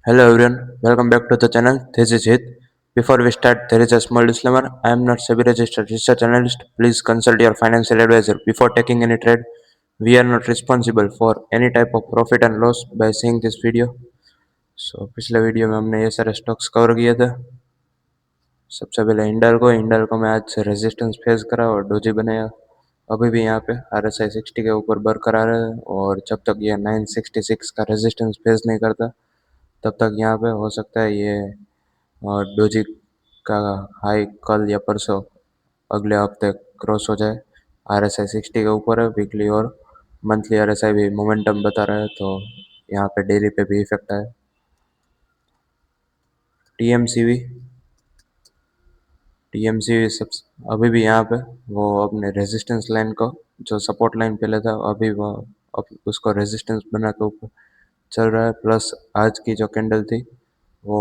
Hello everyone, welcome back to the channel. This is Hit. Before we start, there is a small disclaimer. I am not SEBI registered research analyst. Please consult your financial advisor before taking any trade. We are not responsible for any type of profit and loss by seeing this video. पिछले video में हमने ये सारे stocks cover किए थे। सबसे पहले इंडालको में आज से रेजिस्टेंस फेस करा और डोजी बनाया। अभी भी यहाँ पे RSI 60 के ऊपर बरकरार है और जब तक ये 966 का रेजिस्टेंस फेस नहीं करता तब तक यहाँ पे हो सकता है ये और डोजी का हाई कल या परसों अगले हफ्ते क्रॉस हो जाए। RSI 60 के ऊपर है वीकली और मंथली RSI भी मोमेंटम बता रहा है तो यहाँ पे डेली पे भी इफेक्ट है। TMCV सब अभी भी यहाँ पे वो अपने रेजिस्टेंस लाइन को जो सपोर्ट लाइन पहले था अभी वो अब उसको रेजिस्टेंस बना के ऊपर चल रहा है। प्लस आज की जो कैंडल थी वो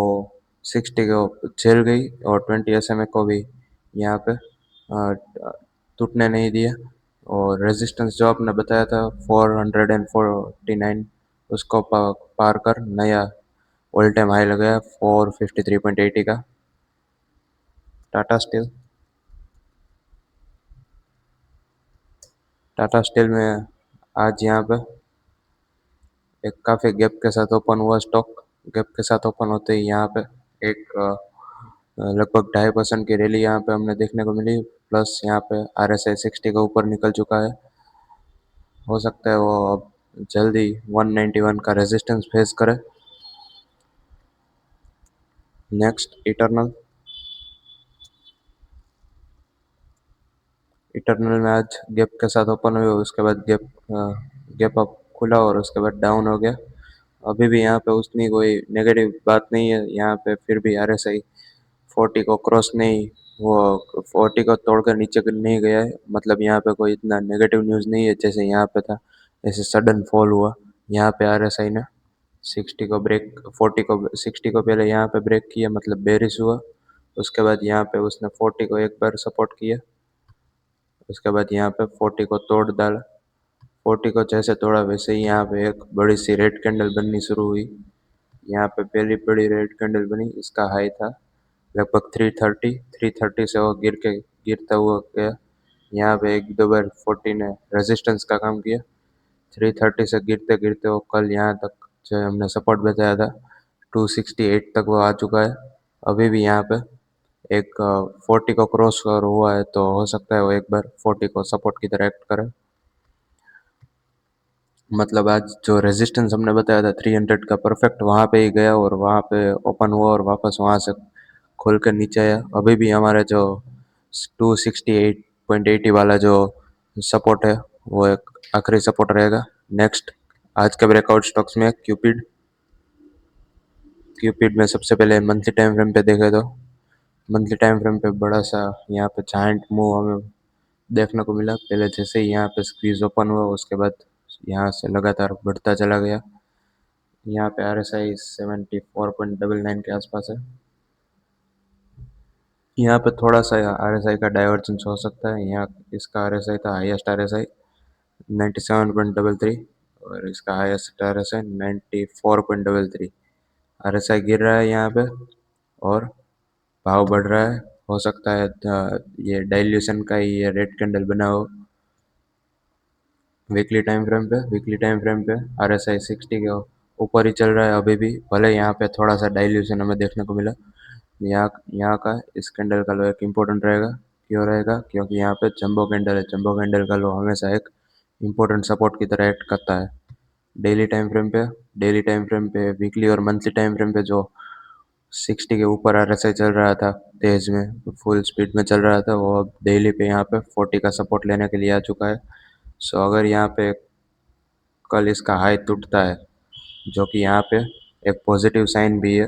60 को झेल गई और 20 SMA को भी यहाँ पे टूटने नहीं दिया और रेजिस्टेंस जो आपने बताया था 449 उसको पार कर नया ऑल टाइम हाई लगाया 453.80 का। टाटा स्टील में आज यहाँ पे एक काफ़ी गैप के साथ ओपन हुआ स्टॉक। गैप के साथ ओपन होते ही यहाँ पे एक लगभग 2.5% की रैली यहाँ पे हमने देखने को मिली। प्लस यहाँ पे RSI 60 के ऊपर निकल चुका है। हो सकता है वो अब जल्दी 191 का रेजिस्टेंस फेस करे। नेक्स्ट इटर्नल में आज गैप के साथ ओपन हुए उसके बाद गैप अप खुला और उसके बाद डाउन हो गया। अभी भी यहाँ पे उतनी कोई नेगेटिव बात नहीं है यहाँ पे, फिर भी RSI 40 को क्रॉस नहीं, वो 40 को तोड़कर नीचे नहीं गया है। मतलब यहाँ पे कोई इतना नेगेटिव न्यूज़ नहीं है जैसे यहाँ पे था, ऐसे सडन फॉल हुआ। यहाँ पे RSI ने 60 को ब्रेक 40 को 60 को पहले यहाँ पे ब्रेक किया, मतलब बेरिश हुआ। उसके बाद यहाँ पे उसने 40 को एक बार सपोर्ट किया, उसके बाद यहाँ पे 40 को तोड़ डाला। 40 को जैसे तोड़ा वैसे ही यहाँ पे एक बड़ी सी रेड कैंडल बननी शुरू हुई। यहाँ पे पहली बड़ी रेड कैंडल बनी, इसका हाई था लगभग 330 से वो गिरता हुआ गया। यहाँ पे एक दो बार 40 ने रेजिस्टेंस का काम किया। 330 से गिरते गिरते वो कल यहाँ तक जो हमने सपोर्ट बताया था 268 तक वो आ चुका है। अभी भी यहाँ पे एक 40 को क्रॉस कर हुआ है तो हो सकता है वो एक बार 40 को सपोर्ट की तरह एक्ट करे। मतलब आज जो रेजिस्टेंस हमने बताया था 300 का परफेक्ट वहाँ पे ही गया और वहाँ पे ओपन हुआ और वापस वहाँ से खोल कर नीचे आया। अभी भी हमारा जो 268.80 वाला जो सपोर्ट है वो एक आखिरी सपोर्ट रहेगा। नेक्स्ट आज के ब्रेकआउट स्टॉक्स में क्यूपिड में सबसे पहले मंथली टाइम फ्रेम पे देखे तो मंथली टाइम फ्रेम पे बड़ा सा यहाँ पे जायंट मूव हमें देखने को मिला। पहले जैसे ही यहाँ पे स्क्वीज ओपन हुआ उसके बाद यहाँ से लगातार बढ़ता चला गया। यहाँ पे RSI 74.99 के आसपास है। यहाँ पे थोड़ा सा RSI का डाइवर्जेंस हो सकता है। यहाँ इसका RSI था हाईएस्ट RSI 97.33 और इसका हाईएस्ट RSI 94.33। RSI गिर रहा है यहाँ पे और भाव बढ़ रहा है। हो सकता है ये डाइल्यूशन का ही ये रेड कैंडल बना हो। वीकली टाइम फ्रेम पे RSI 60 के ऊपर ही चल रहा है अभी भी, भले यहाँ पे थोड़ा सा डाइल्यूशन हमें देखने को मिला। यहाँ का इस कैंडल का लो एक इम्पोर्टेंट रहेगा। क्यों रहेगा? क्योंकि यहाँ पे जंबो कैंडल है। जंबो कैंडल का लो हमेशा एक इम्पोर्टेंट सपोर्ट की तरह एक्ट करता है। डेली टाइम फ्रेम पे वीकली और मंथली टाइम फ्रेम पे जो 60 के ऊपर RSI चल रहा था, तेज में फुल स्पीड में चल रहा था, वो अब डेली पे यहाँ पे 40 का सपोर्ट लेने के लिए आ चुका है। सो अगर यहाँ पे कल इसका हाई टूटता है, जो कि यहाँ पे एक पॉजिटिव साइन भी है,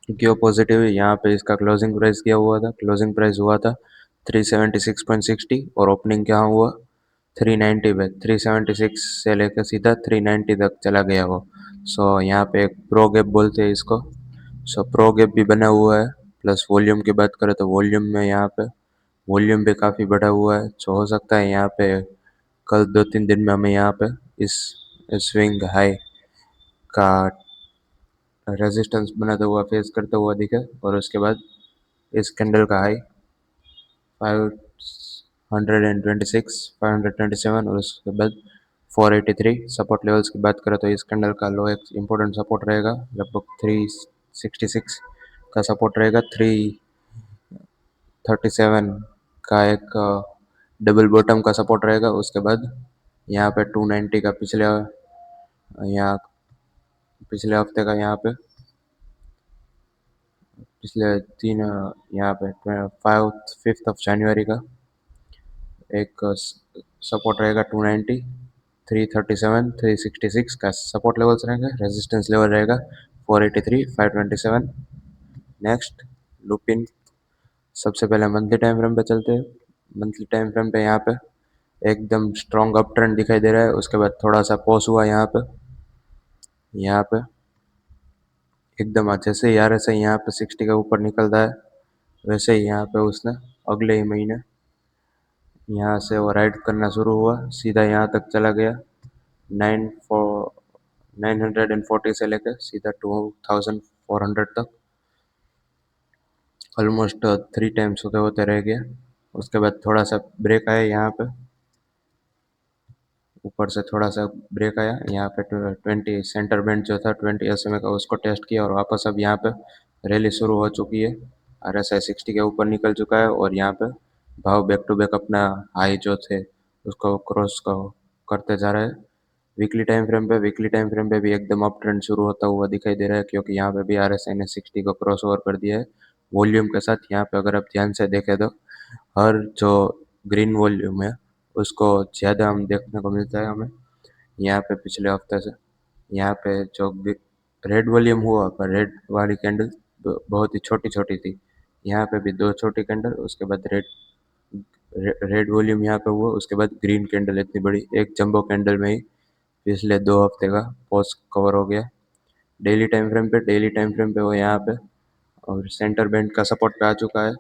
क्यों पॉजिटिव है? यहाँ पे इसका क्लोजिंग प्राइस क्या हुआ था? क्लोजिंग प्राइस हुआ था 376.60 और ओपनिंग क्या हुआ 390 पे। 376 से लेकर सीधा 390 तक चला गया वो। सो यहाँ पे एक प्रो गैप बोलते हैं इसको। सो प्रो गैप भी बना हुआ है। प्लस वॉल्यूम की बात करें तो वॉल्यूम में यहाँ पे वॉल्यूम भी काफ़ी बढ़ा हुआ है। सो हो सकता है यहाँ पे कल 2-3 दिन में हमें यहाँ पे इस स्विंग हाई का रेजिस्टेंस बनाता हुआ फेस करता हुआ दिखे, और उसके बाद इस कैंडल का हाई 526, 527 और उसके बाद 483। सपोर्ट लेवल्स की बात करें तो इस कैंडल का लो एक इम्पोर्टेंट सपोर्ट रहेगा, लगभग 366 का सपोर्ट रहेगा, 337 का एक डबल बॉटम का सपोर्ट रहेगा। उसके बाद यहाँ पे 290 का यहाँ पिछले हफ्ते का पिछले तीन यहाँ पे 5th ऑफ जनवरी का एक सपोर्ट रहेगा 290, 337, 366 का सपोर्ट लेवल्स रहेंगे। रेजिस्टेंस लेवल रहेगा 483, 527। नेक्स्ट लुपिन, सबसे पहले मंथली टाइम फ्रेम पे चलते हैं। मंथली टाइम फ्रेम पे यहाँ पे एकदम स्ट्रॉन्ग अप ट्रेंड दिखाई दे रहा है। उसके बाद थोड़ा सा पॉज हुआ यहाँ पे एकदम जैसे ही RSI यहाँ पे 60 के ऊपर निकलता है, वैसे ही यहाँ पे उसने अगले ही महीने यहाँ से वो राइड करना शुरू हुआ, सीधा यहाँ तक चला गया 940 से लेकर सीधा 2400 तक, ऑलमोस्ट 3 टाइम्स होते होते रह गया। उसके बाद थोड़ा सा ब्रेक आया यहाँ पे, ऊपर से थोड़ा सा ब्रेक आया यहाँ पे 20 सेंटर बैंड जो था 20 SMA का, उसको टेस्ट किया और वापस अब यहाँ पे रैली शुरू हो चुकी है। RSI 60 के ऊपर निकल चुका है और यहाँ पे भाव बैक टू बैक अपना हाई जो थे उसको क्रॉस करते जा रहा है। वीकली टाइम फ्रेम पे भी एकदम अप ट्रेंड शुरू होता हुआ दिखाई दे रहा है, क्योंकि यहाँ पे भी RSI ने 60 को क्रॉस ओवर कर दिया है वॉल्यूम के साथ। यहाँ पे अगर आप ध्यान से देखें तो हर जो ग्रीन वॉल्यूम है उसको ज़्यादा हम देखने को मिलता है हमें यहाँ पे पिछले हफ्ते से। यहाँ पे जो रेड वॉल्यूम हुआ पर रेड वाली कैंडल बहुत ही छोटी छोटी थी, यहाँ पे भी दो छोटी कैंडल, उसके बाद रेड वॉल्यूम यहाँ पे हुआ, उसके बाद ग्रीन कैंडल इतनी बड़ी एक जंबो कैंडल में ही पिछले 2 हफ्ते का पॉज कवर हो गया। डेली टाइम फ्रेम पे वो यहाँ पे और सेंटर बैंड का सपोर्ट पे आ चुका है।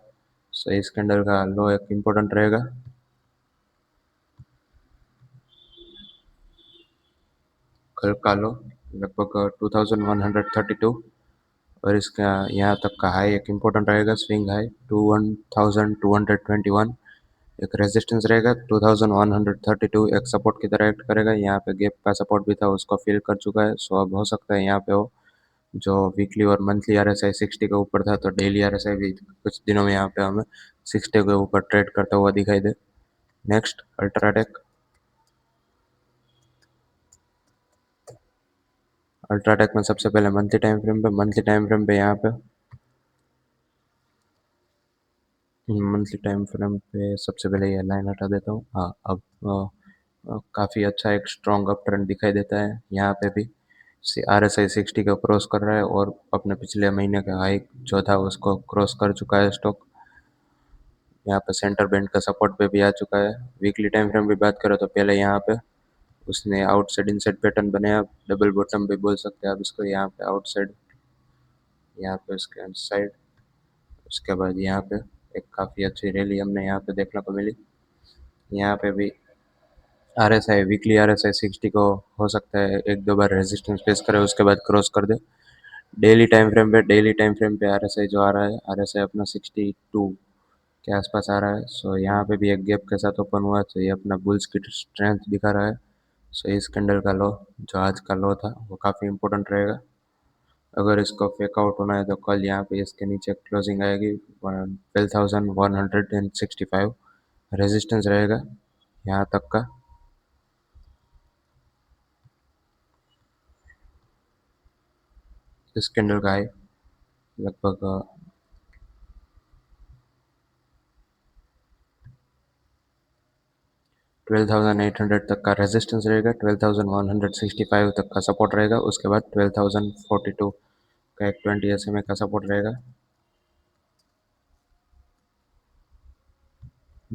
सो इस कैंडल का लो एक इम्पोर्टेंट रहेगा। कल का लो लगभग 2132 और इसका यहाँ तक का हाई एक इम्पोर्टेंट रहेगा, स्विंग हाई 1221। एक रेजिस्टेंस रहेगा 2132, एक सपोर्ट की तरह एक्ट करेगा। यहाँ पे गैप का सपोर्ट भी था, उसको फिल कर चुका है। सो अब हो सकता है यहाँ पे हो जो वीकली और मंथली RSI 60 के ऊपर था, तो डेली RSI भी कुछ दिनों में यहाँ पे हमें 60 के ऊपर ट्रेड करता हुआ दिखाई दे। नेक्स्ट अल्ट्राटेक में सबसे पहले मंथली टाइम फ्रेम पे यहाँ पे सबसे पहले ये लाइन हटा देता हूँ। हाँ, अब काफ़ी अच्छा एक स्ट्रॉन्ग अप ट्रेंड दिखाई देता है। यहाँ पे भी RSI 60 को क्रॉस कर रहा है और अपने पिछले महीने का हाई जो था उसको क्रॉस कर चुका है स्टॉक। यहाँ पे सेंटर बैंड का सपोर्ट पे भी आ चुका है। वीकली टाइम फ्रेम की बात करें तो पहले यहाँ पे उसने आउटसाइड इनसाइड पैटर्न बनाया, डबल बॉटम भी बोल सकते हैं आप इसको। यहाँ पे आउटसाइड, यहाँ पे उसके साइड, उसके बाद यहाँ पे एक काफ़ी अच्छी रैली हमने यहाँ पे देखने को मिली। यहाँ पे भी वीकली RSI 60 को हो सकता है एक दो बार रेजिस्टेंस फेस करे, उसके बाद क्रॉस कर दे। डेली टाइम फ्रेम पे RSI जो आ रहा है, RSI अपना 62 के आसपास आ रहा है। सो यहाँ पे भी एक गैप के साथ ओपन हुआ, तो ये अपना बुल्स की स्ट्रेंथ दिखा रहा है। सो इस कैंडल का लो जो आज का लो था वो काफ़ी इंपॉर्टेंट रहेगा। अगर इसको फेक आउट होना है तो कल यहाँ पे इसके नीचे क्लोजिंग आएगी 12,165, रेजिस्टेंस रहेगा यहाँ तक का। इस कैंडल का हाई लगभग 12,800 तक का रेजिस्टेंस रहेगा, 12,165 तक का सपोर्ट रहेगा, उसके बाद 12,042 का एक 20 SMA का सपोर्ट रहेगा।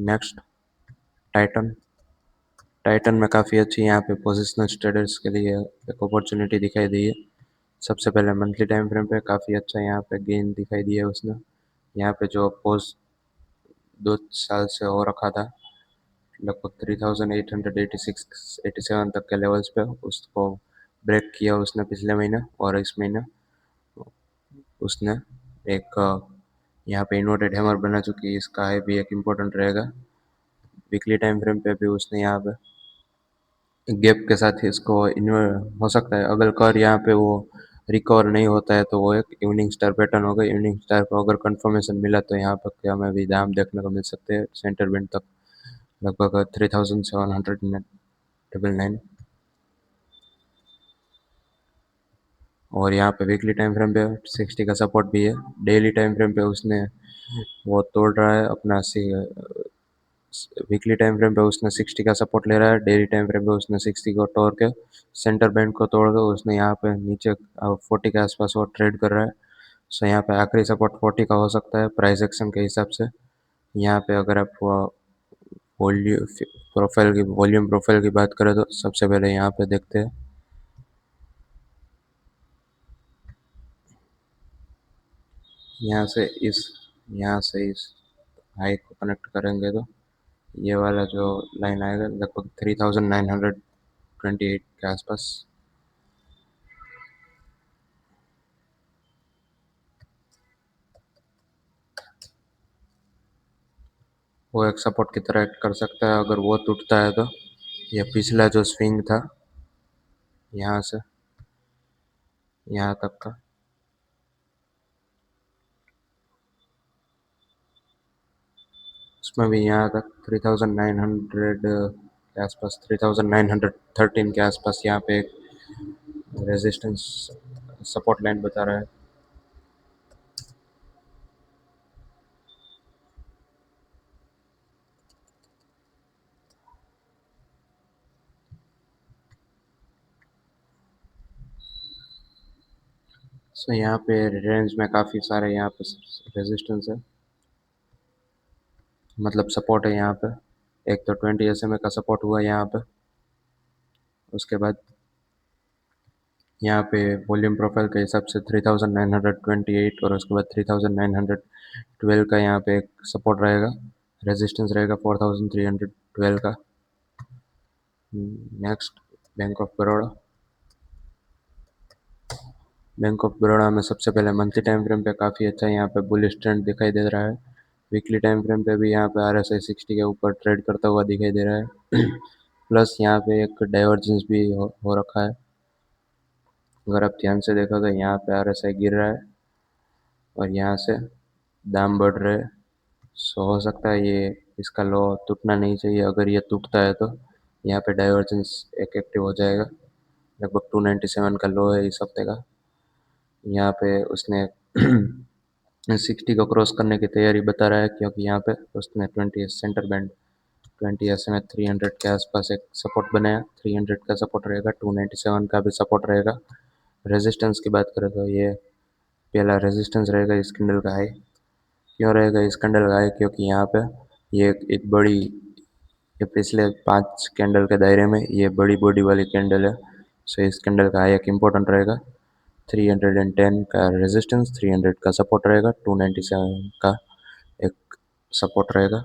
नेक्स्ट टाइटन टाइटन में काफ़ी अच्छी यहाँ पे पोजिशनल ट्रेडर्स के लिए एक अपॉर्चुनिटी दिखाई दी है। सबसे पहले मंथली टाइम फ्रेम पे काफ़ी अच्छा यहाँ पे गेन दिखाई दिया है उसने। यहाँ पे जो पोज 2 साल से हो रखा था लगभग 3,886 87 तक के लेवल्स पे, उसको ब्रेक किया उसने पिछले महीने और इस महीने। उसने एक यहाँ पे इन्वर्टेड हैमर बना चुकी है, इसका हाई भी एक इम्पोर्टेंट रहेगा। वीकली टाइम फ्रेम पे भी उसने यहाँ पे गैप के साथ ही इसको हो सकता है, अगर कर यहाँ पे वो रिकवर नहीं होता है तो वो एक इवनिंग स्टार पैटर्न होगा। इवनिंग स्टार को अगर कंफर्मेशन मिला तो यहाँ पर क्या हमें भी दाम देखने को मिल सकते हैं सेंटर बैंड तक, लगभग 3799। और यहाँ पे वीकली टाइम फ्रेम पे 60 का सपोर्ट भी है। डेली टाइम फ्रेम पे उसने वो तोड़ रहा है अपना वीकली टाइम फ्रेम पे उसने 60 का सपोर्ट ले रहा है, डेली टाइम फ्रेम पे उसने 60 को तोड़ के सेंटर बैंड को तोड़ के उसने यहाँ पे नीचे 40 के आसपास वो ट्रेड कर रहा है। सो यहाँ पे आखिरी सपोर्ट 40 का हो सकता है प्राइस एक्शन के हिसाब से। यहाँ पे अगर आप वॉल्यूम प्रोफाइल की बात करें तो सबसे पहले यहाँ पे देखते हैं। यहाँ से इस यहाँ से इस हाई को कनेक्ट करेंगे तो ये वाला जो लाइन आएगा लगभग 3928 के आसपास, वो एक सपोर्ट की तरह एक्ट कर सकता है। अगर वो टूटता है तो ये पिछला जो स्विंग था यहाँ से यहाँ तक का, उसमें भी यहाँ तक 3900 के आसपास, 3913 के आसपास यहाँ पे एक रेजिस्टेंस सपोर्ट लाइन बता रहा है। सो यहाँ पे रेंज में काफ़ी सारे यहाँ पे रेजिस्टेंस है, मतलब सपोर्ट है यहाँ पे। एक तो 20 SMA का सपोर्ट हुआ यहाँ पे, उसके बाद यहाँ पे वॉल्यूम प्रोफाइल के हिसाब से 3928 और उसके बाद 3912 का यहाँ पे एक सपोर्ट रहेगा, रेजिस्टेंस रहेगा 4312 का। Next bank of Baroda. Bank of Baroda में सबसे पहले मंथली टाइम फ्रेम पे काफ़ी अच्छा यहाँ पे बुलिश ट्रेंड दिखाई दे रहा है। वीकली टाइम फ्रेम पे भी यहाँ पे RSI 60 के ऊपर ट्रेड करता हुआ दिखाई दे रहा है। प्लस यहाँ पे एक डाइवर्जेंस भी हो रखा है। अगर आप ध्यान से देखो तो यहाँ पे RSI गिर रहा है और यहाँ से दाम बढ़ रहे हैं। सो हो सकता है ये इसका लो टूटना नहीं चाहिए। अगर ये टूटता है तो यहाँ पे डाइवर्जेंस एक एक्टिव हो जाएगा। लगभग 297 का लो है इस हफ्ते का। यहाँ पे उसने 60 को क्रॉस करने की तैयारी बता रहा है, क्योंकि यहाँ पे उसने 20 सेंटर बैंड 20 SMA 300 के आसपास एक सपोर्ट बनाया। 300 का सपोर्ट रहेगा, 297 का भी सपोर्ट रहेगा। रेजिस्टेंस की बात करें तो ये पहला रेजिस्टेंस रहेगा इस कैंडल का हाई। क्यों रहेगा इस कैंडल का हाई? क्योंकि यहाँ पे ये एक बड़ी, ये पिछले 5 कैंडल के दायरे में ये बड़ी बॉडी वाली कैंडल है। सो इस कैंडल का हाई एक इम्पोर्टेंट रहेगा। 310 का रेजिस्टेंस, 300 का सपोर्ट रहेगा, 297 का एक सपोर्ट रहेगा।